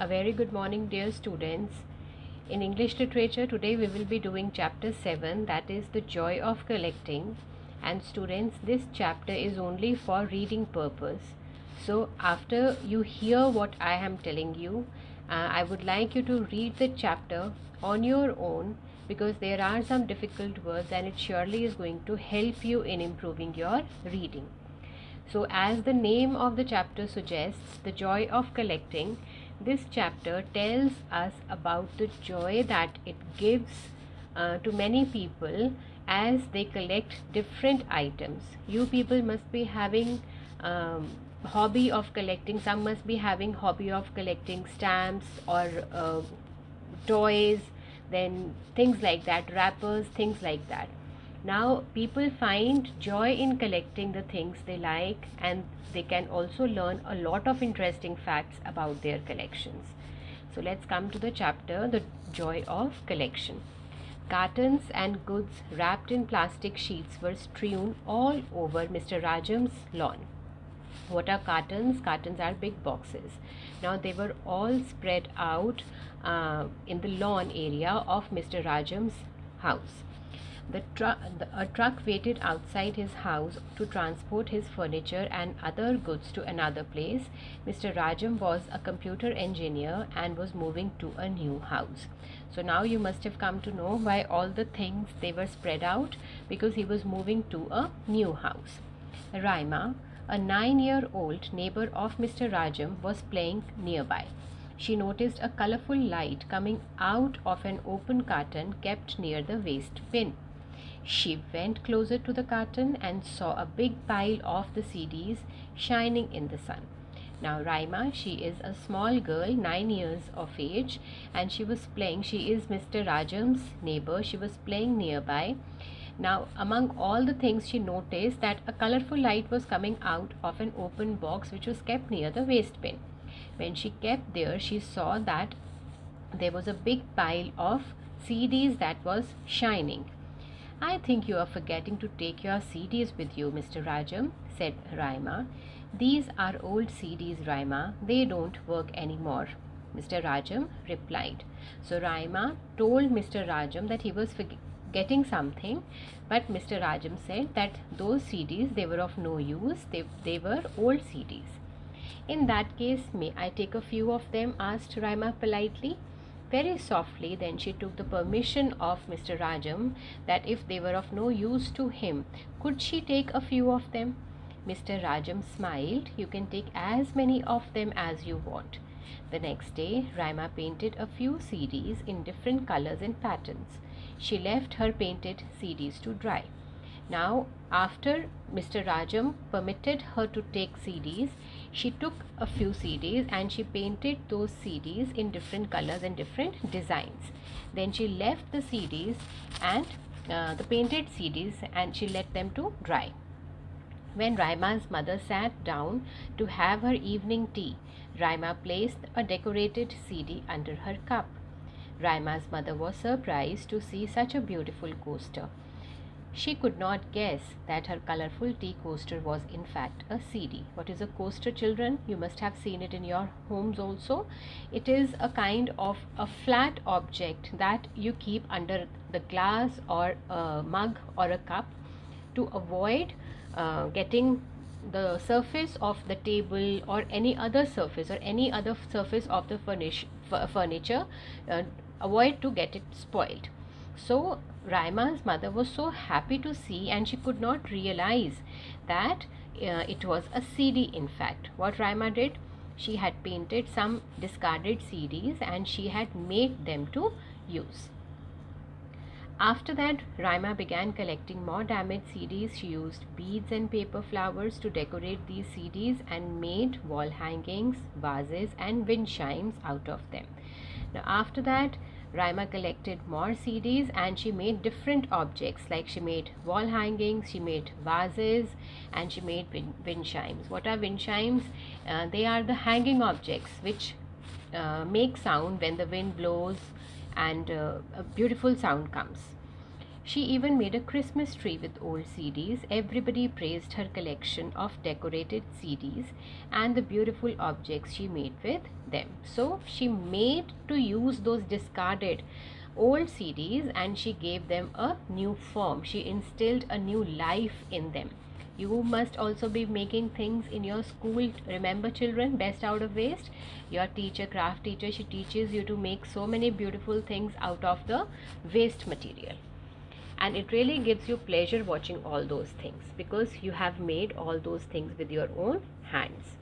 A very good morning, dear students. In English literature, today we will be doing chapter 7, that is the joy of collecting. And students, this chapter is only for reading purpose. So after you hear what I am telling you, I would like you to read the chapter on your own, because there are some difficult words and it surely is going to help you in improving your reading. So as the name of the chapter suggests, the joy of collecting, this chapter tells us about the joy that it gives to many people as they collect different items. You people must be having hobby of collecting. Some must be having hobby of collecting stamps or toys, then things like that, wrappers, things like that. Now people find joy in collecting the things they like, and they can also learn a lot of interesting facts about their collections. So let's come to the chapter, the joy of collection. Cartons and goods wrapped in plastic sheets were strewn all over Mr. Rajam's lawn. What are cartons? Cartons are big boxes. Now they were all spread out in the lawn area of Mr. Rajam's house. A truck waited outside his house to transport his furniture and other goods to another place. Mr. Rajam was a computer engineer and was moving to a new house. So now you must have come to know why all the things they were spread out, because he was moving to a new house. Raima, a 9-year-old neighbor of Mr. Rajam, was playing nearby. She noticed a colorful light coming out of an open carton kept near the waste bin. She went closer to the carton and saw a big pile of the CDs shining in the sun. Now Raima, she is a small girl, 9 years of age, and she was playing. She is Mr. Rajam's neighbor. She was playing nearby. Now among all the things, she noticed that a colorful light was coming out of an open box which was kept near the waste bin. When she kept there, she saw that there was a big pile of CDs that was shining. "I think you are forgetting to take your CDs with you, Mr. Rajam," said Raima. "These are old CDs, Raima. They don't work anymore," Mr. Rajam replied. So Raima told Mr. Rajam that he was forgetting something, but Mr. Rajam said that those CDs, they were of no use. They were old CDs. "In that case, may I take a few of them?" asked Raima politely. Very softly, then she took the permission of Mr. Rajam that if they were of no use to him, could she take a few of them? Mr. Rajam smiled. "You can take as many of them as you want." The next day, Raima painted a few CDs in different colors and patterns. She left her painted CDs to dry. Now, after Mr. Rajam permitted her to take CDs, she took a few CDs and she painted those CDs in different colors and different designs. Then she left the CDs and the painted CDs, and she let them to dry. When Raima's mother sat down to have her evening tea, Raima placed a decorated CD under her cup. Raima's mother was surprised to see such a beautiful coaster. She could not guess that her colorful tea coaster was in fact a CD. What is a coaster, children? You must have seen it in your homes also. It is a kind of a flat object that you keep under the glass or a mug or a cup to avoid getting the surface of the table or any other surface of the furniture, avoid to get it spoiled. So Raima's mother was so happy to see, and she could not realize that it was a CD in fact. What Raima did, she had painted some discarded CDs and she had made them to use. After that, Raima began collecting more damaged CDs. She used beads and paper flowers to decorate these CDs and made wall hangings, vases and wind chimes out of them. Now after that, Raima collected more CDs and she made different objects, like she made wall hangings, she made vases, and she made wind chimes. What are wind chimes? They are the hanging objects which make sound when the wind blows and a beautiful sound comes. She even made a Christmas tree with old CDs. Everybody praised her collection of decorated CDs and the beautiful objects she made with them. So she made to use those discarded old CDs and she gave them a new form. She instilled a new life in them. You must also be making things in your school. Remember, children, best out of waste. Your teacher, craft teacher, she teaches you to make so many beautiful things out of the waste material. And it really gives you pleasure watching all those things because you have made all those things with your own hands.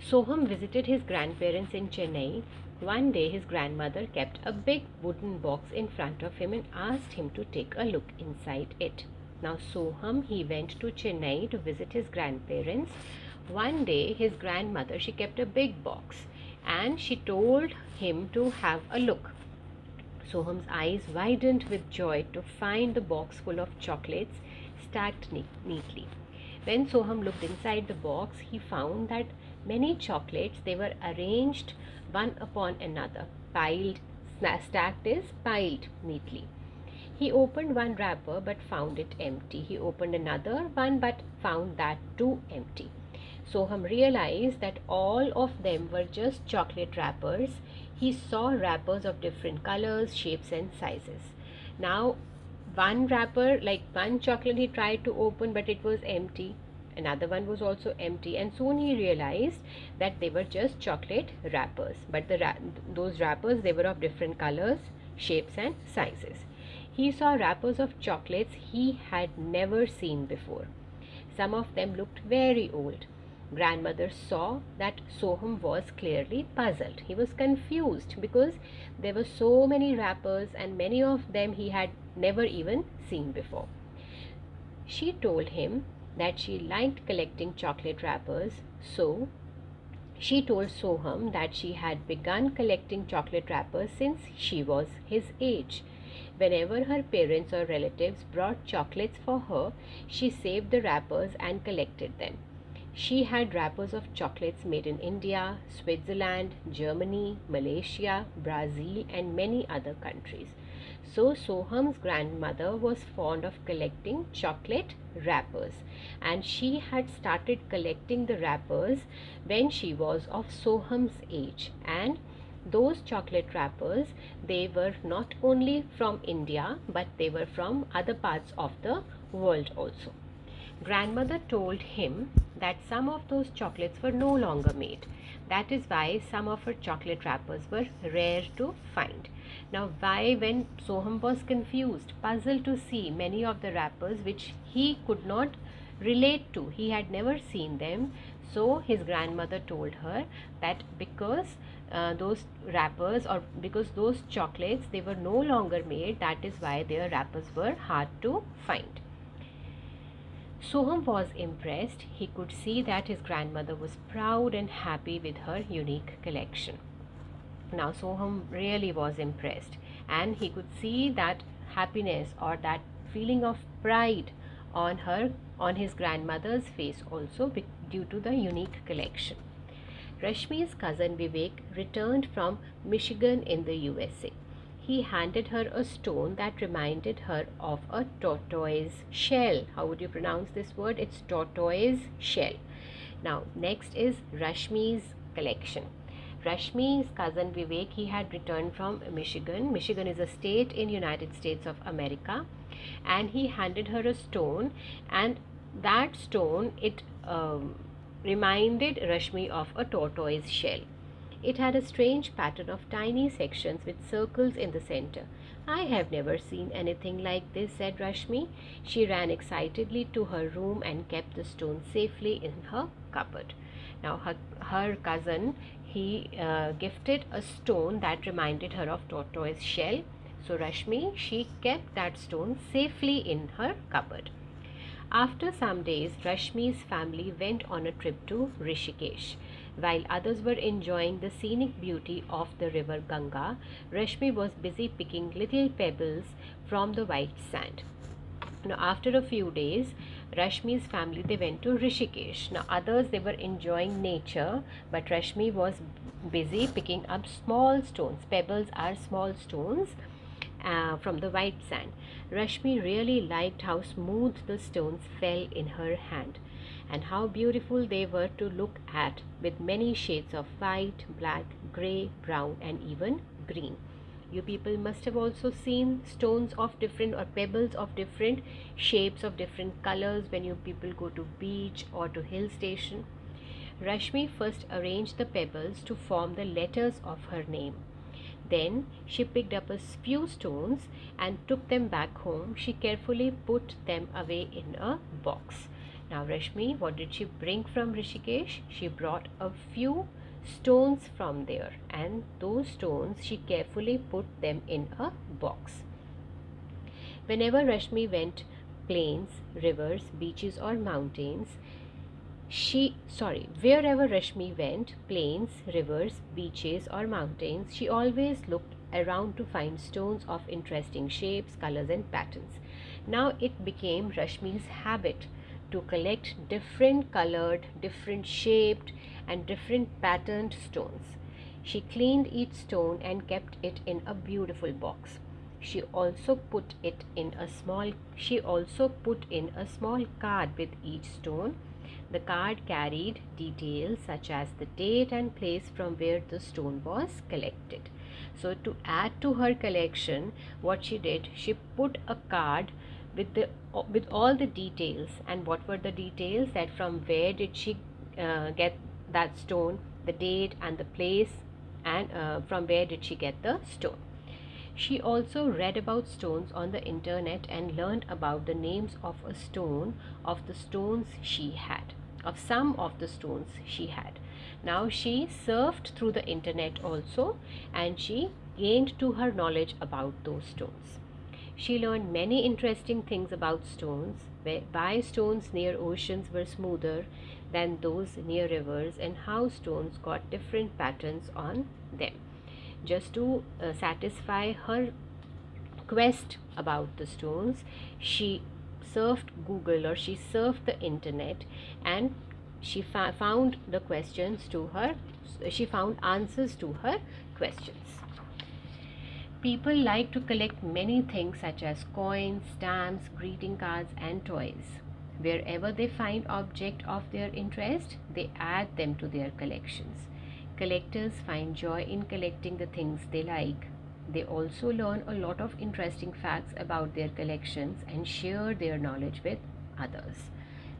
Soham visited his grandparents in Chennai. One day his grandmother kept a big wooden box in front of him and asked him to take a look inside it. Now Soham, he went to Chennai to visit his grandparents. One day his grandmother, she kept a big box and she told him to have a look. Soham's eyes widened with joy to find the box full of chocolates stacked neatly. When Soham looked inside the box, he found that many chocolates, they were arranged one upon another, stacked is piled neatly. He opened one wrapper but found it empty. He opened another one but found that too empty. Soham realized that all of them were just chocolate wrappers. He saw wrappers of different colors, shapes and sizes. Now one wrapper, like one chocolate he tried to open but it was empty. Another one was also empty, and soon he realized that they were just chocolate wrappers, but those wrappers, they were of different colors, shapes and sizes. He saw wrappers of chocolates he had never seen before. Some of them looked very old. Grandmother saw that Soham was clearly puzzled. He was confused because there were so many wrappers and many of them he had never even seen before. She told him that she liked collecting chocolate wrappers, so she told Soham that she had begun collecting chocolate wrappers since she was his age. Whenever her parents or relatives brought chocolates for her, she saved the wrappers and collected them. She had wrappers of chocolates made in India, Switzerland, Germany, Malaysia, Brazil and many other countries. So Soham's grandmother was fond of collecting chocolate wrappers, and she had started collecting the wrappers when she was of Soham's age. And those chocolate wrappers, they were not only from India but they were from other parts of the world also. Grandmother told him that some of those chocolates were no longer made. That is why some of her chocolate wrappers were rare to find. Now why, when Soham was confused, puzzled to see many of the wrappers which he could not relate to, he had never seen them, so his grandmother told her that because those wrappers, or because those chocolates, they were no longer made, that is why their wrappers were hard to find. Soham was impressed. He could see that his grandmother was proud and happy with her unique collection. Now Soham really was impressed, and he could see that happiness or that feeling of pride on his grandmother's face also due to the unique collection. Rashmi's cousin Vivek returned from Michigan in the USA. He handed her a stone that reminded her of a tortoise shell. How would you pronounce this word? It's tortoise shell. Now next is Rashmi's collection. Rashmi's cousin Vivek, he had returned from Michigan. Michigan is a state in United States of America, and he handed her a stone, and that stone, it reminded Rashmi of a tortoise shell. It had a strange pattern of tiny sections with circles in the center. I have never seen anything like this, said Rashmi. She ran excitedly to her room and kept the stone safely in her cupboard. Now her cousin, he gifted a stone that reminded her of tortoise shell. So Rashmi, she kept that stone safely in her cupboard. After some days, Rashmi's family went on a trip to Rishikesh. While others were enjoying the scenic beauty of the river Ganga, Rashmi was busy picking little pebbles from the white sand. Now after a few days, Rashmi's family, they went to Rishikesh. Now others, they were enjoying nature, but Rashmi was busy picking up small stones. Pebbles are small stones from the white sand. Rashmi really liked how smooth the stones fell in her hand and how beautiful they were to look at, with many shades of white, black, grey, brown, and even green. You people must have also seen stones of different or pebbles of different shapes, of different colors when you people go to beach or to hill station. Rashmi first arranged the pebbles to form the letters of her name. Then she picked up a few stones and took them back home. She carefully put them away in a box. Now Rashmi, what did she bring from Rishikesh? She brought a few stones from there, and those stones she carefully put them in a box. Whenever Rashmi went plains, rivers, beaches or mountains, wherever Rashmi went, plains, rivers, beaches or mountains, she always looked around to find stones of interesting shapes, colors and patterns. Now it became Rashmi's habit to collect different colored, different shaped and different patterned stones. She cleaned each stone and kept it in a beautiful box. She also put in a small card with each stone. The card carried details such as the date and place from where the stone was collected. So to add to her collection, what she did, she put a card with all the details. And what were the details? That from where did she get that stone, the date and the place, and from where did she get the stone. She also read about stones on the internet and learned about the names of some of the stones she had. Now she surfed through the internet also, and she gained to her knowledge about those stones. She learned many interesting things about stones, why stones near oceans were smoother than those near rivers, and how stones got different patterns on them. Just to satisfy her quest about the stones, she surfed Google, or she surfed the internet, and she found answers to her questions. People like to collect many things such as coins, stamps, greeting cards and toys. Wherever they find objects of their interest, they add them to their collections. Collectors find joy in collecting the things they like. They also learn a lot of interesting facts about their collections and share their knowledge with others.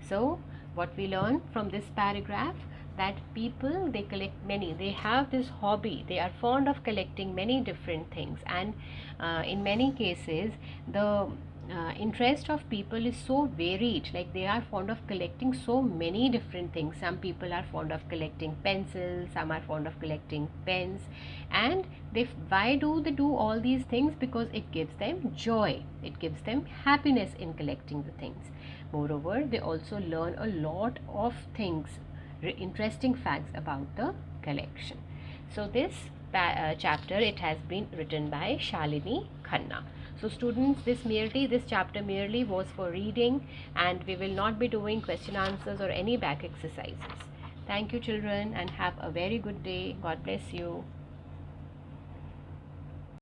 So, what we learn from this paragraph, that people, they have this hobby, they are fond of collecting many different things, and in many cases the interest of people is so varied. Like, they are fond of collecting so many different things. Some people are fond of collecting pencils, some are fond of collecting pens, and why do they do all these things? Because it gives them joy, it gives them happiness in collecting the things. Moreover, they also learn a lot of things, interesting facts about the collection. So this chapter, it has been written by Shalini Khanna. So students, this chapter merely was for reading, and we will not be doing question answers or any back exercises. Thank you children, and have a very good day. God bless you.